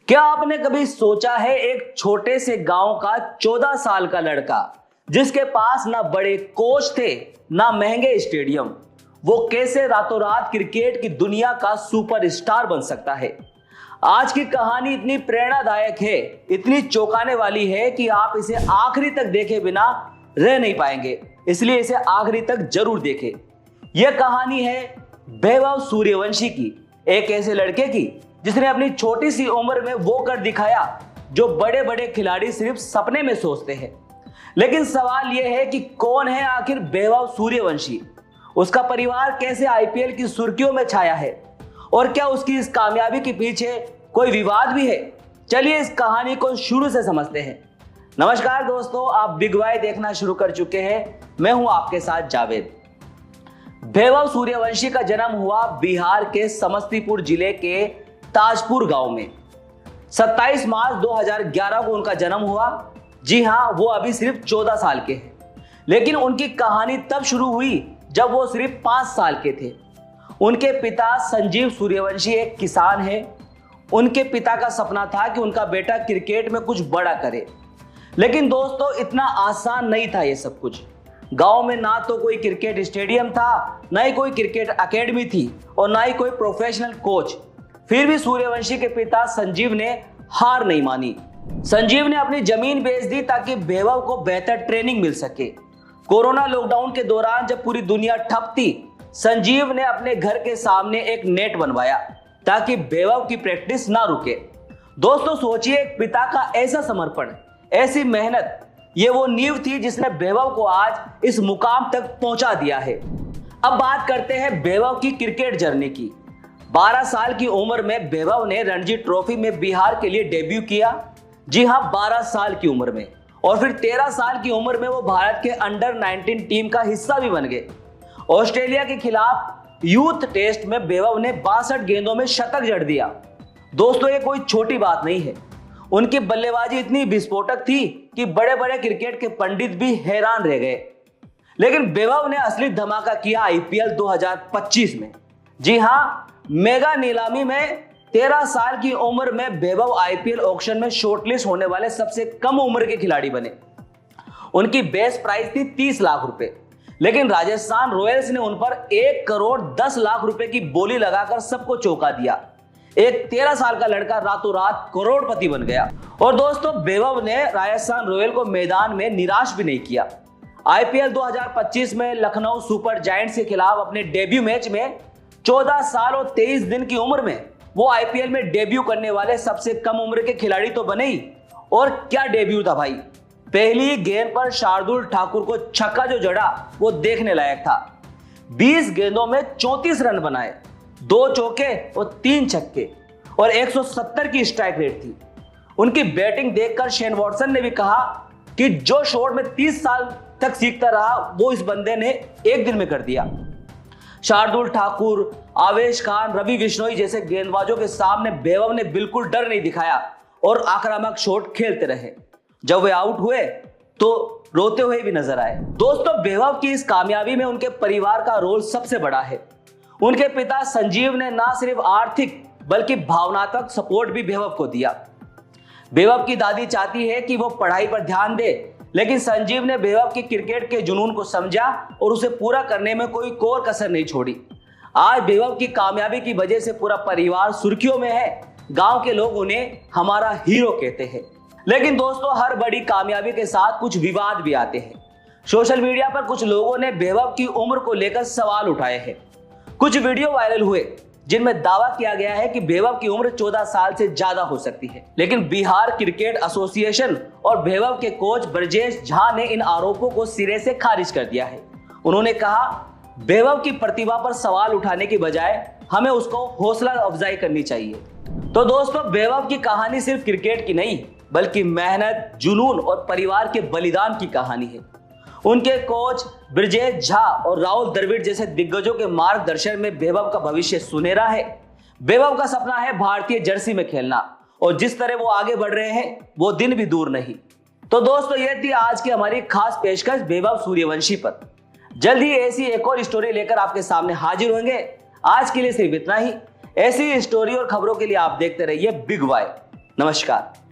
क्या आपने कभी सोचा है एक छोटे से गांव का 14 साल का लड़का जिसके पास ना बड़े कोच थे ना महंगे स्टेडियम, वो कैसे रातों रात क्रिकेट की दुनिया का सुपरस्टार बन सकता है। आज की कहानी इतनी प्रेरणादायक है, इतनी चौंकाने वाली है कि आप इसे आखिरी तक देखे बिना रह नहीं पाएंगे, इसलिए इसे आखिरी तक जरूर देखें। यह कहानी है वैभव सूर्यवंशी की, एक ऐसे लड़के की जिसने अपनी छोटी सी उम्र में वो कर दिखाया जो बड़े बड़े खिलाड़ी सिर्फ सपने में सोचते हैं। लेकिन सवाल यह है कि कौन है आखिर वैभव सूर्यवंशी, उसका परिवार कैसे आईपीएल की सुर्खियों में छाया है और क्या उसकी इस कामयाबी के पीछे कोई विवाद भी है। चलिए इस कहानी को शुरू से समझते हैं। नमस्कार दोस्तों, आप बिग वाई देखना शुरू कर चुके हैं। मैं हूं आपके साथ जावेद। वैभव सूर्यवंशी का जन्म हुआ बिहार के समस्तीपुर जिले के ताजपुर गांव में। 27 मार्च 2011 को उनका जन्म हुआ। जी हां, वो अभी सिर्फ 14 साल के हैं, लेकिन उनकी कहानी तब शुरू हुई जब वो सिर्फ 5 साल के थे। उनके पिता संजीव सूर्यवंशी एक किसान हैं। उनके पिता का सपना था कि उनका बेटा क्रिकेट में कुछ बड़ा करे, लेकिन दोस्तों इतना आसान नहीं था ये सब कुछ। गांव में ना तो कोई क्रिकेट स्टेडियम था, ना ही कोई क्रिकेट एकेडमी थी और ना ही कोई प्रोफेशनल कोच। फिर भी सूर्यवंशी के पिता संजीव ने हार नहीं मानी। संजीव ने अपनी जमीन बेच दी ताकि वैभव को बेहतर ट्रेनिंग मिल सके। कोरोना लॉकडाउन के दौरान जब पूरी दुनिया ठप थी, संजीव ने अपने घर के सामने एक नेट बनवाया ताकि वैभव की प्रैक्टिस ना रुके। दोस्तों सोचिए, एक पिता का ऐसा समर्पण, ऐसी मेहनत, ये वो नींव थी जिसने वैभव को आज इस मुकाम तक पहुंचा दिया है। अब बात करते हैं वैभव की क्रिकेट जर्नी की। 12 साल की उम्र में वैभव ने रणजी ट्रॉफी में बिहार के लिए डेब्यू किया। जी हां, 12 साल की उम्र में। और फिर 13 साल की उम्र में वो भारत के अंडर 19 टीम का हिस्सा भी बन गए। ऑस्ट्रेलिया के खिलाफ यूथ टेस्ट में वैभव ने 62 गेंदों में शतक जड़ दिया। दोस्तों ये कोई छोटी बात नहीं है। उनकी बल्लेबाजी इतनी विस्फोटक थी कि बड़े बड़े क्रिकेट के पंडित भी हैरान रह गए। लेकिन वैभव ने असली धमाका किया आईपीएल 2025 में। जी हां, मेगा नीलामी में 13 साल की उम्र में वैभव आईपीएल ऑक्शन में शॉर्टलिस्ट होने वाले सबसे कम उम्र के खिलाड़ी बने। उनकी बेस प्राइस थी 30 लाख रुपए, लेकिन राजस्थान रॉयल्स ने उन पर 1 करोड़ 10 लाख रुपए की बोली लगाकर सबको चौंका दिया। एक 13 साल का लड़का रातों रात करोड़पति बन गया। और दोस्तों वैभव ने राजस्थान रॉयल को मैदान में निराश भी नहीं किया। आईपीएल 2025 में लखनऊ सुपर जायंट्स के खिलाफ अपने डेब्यू मैच में 14 साल और 23 दिन की उम्र में वो आईपीएल में डेब्यू करने वाले सबसे कम उम्र के खिलाड़ी तो बने ही। और क्या डेब्यू था भाई। पहली गेंद पर शार्दुल ठाकुर को छक्का जो जड़ा वो देखने लायक था। 20 गेंदों में 34 रन बनाए, 2 चौके और 3 छक्के और 170 की स्ट्राइक रेट थी। उनकी बैटिंग देखकर शेन वॉटसन ने भी कहा कि जो शॉट में 30 साल तक सीखता रहा वो इस बंदे ने एक दिन में कर दिया। शार्दुल ठाकुर, आवेश खान, रवि बिश्नोई जैसे गेंदबाजों के सामने वैभव ने बिल्कुल डर नहीं दिखाया और आक्रामक शॉट खेलते रहे। जब वे आउट हुए तो रोते हुए भी नजर आए। दोस्तों वैभव की इस कामयाबी में उनके परिवार का रोल सबसे बड़ा है। उनके पिता संजीव ने ना सिर्फ आर्थिक बल्कि भावनात्मक सपोर्ट भी वैभव को दिया। वैभव की दादी चाहती है कि वो पढ़ाई पर ध्यान दे, लेकिन संजीव ने वैभव के क्रिकेट के जुनून को समझा और उसे पूरा करने में कोई कोर कसर नहीं छोड़ी। आज वैभव की कामयाबी की वजह से पूरा परिवार सुर्खियों में है। गांव के लोग उन्हें हमारा हीरो कहते हैं। लेकिन दोस्तों हर बड़ी कामयाबी के साथ कुछ विवाद भी आते हैं। सोशल मीडिया पर कुछ लोगों ने वैभव की उम्र को लेकर सवाल उठाए हैं। कुछ वीडियो वायरल हुए जिनमें दावा किया गया है कि वैभव की उम्र 14 साल से ज्यादा हो सकती है, लेकिन बिहार क्रिकेट एसोसिएशन और वैभव के कोच ब्रजेश झा ने इन आरोपों को सिरे से खारिज कर दिया है। उन्होंने कहा वैभव की प्रतिभा पर सवाल उठाने की बजाय हमें उसको हौसला अफजाई करनी चाहिए। तो दोस्तों वैभव की कहानी सिर्फ क्रिकेट की नहीं बल्कि मेहनत, जुनून और परिवार के बलिदान की कहानी है। उनके कोच ब्रजेश झा और राहुल द्रविड़ जैसे दिग्गजों के मार्गदर्शन में वैभव का भविष्य सुनहरा है। वैभव का सपना है भारतीय जर्सी में खेलना और जिस तरह वो आगे बढ़ रहे हैं वो दिन भी दूर नहीं। तो दोस्तों ये थी आज की हमारी खास पेशकश वैभव सूर्यवंशी पर। जल्द ही ऐसी एक और स्टोरी लेकर आपके सामने हाजिर होंगे। आज के लिए सिर्फ इतना ही। ऐसी स्टोरी और खबरों के लिए आप देखते रहिए बिग वाई। नमस्कार।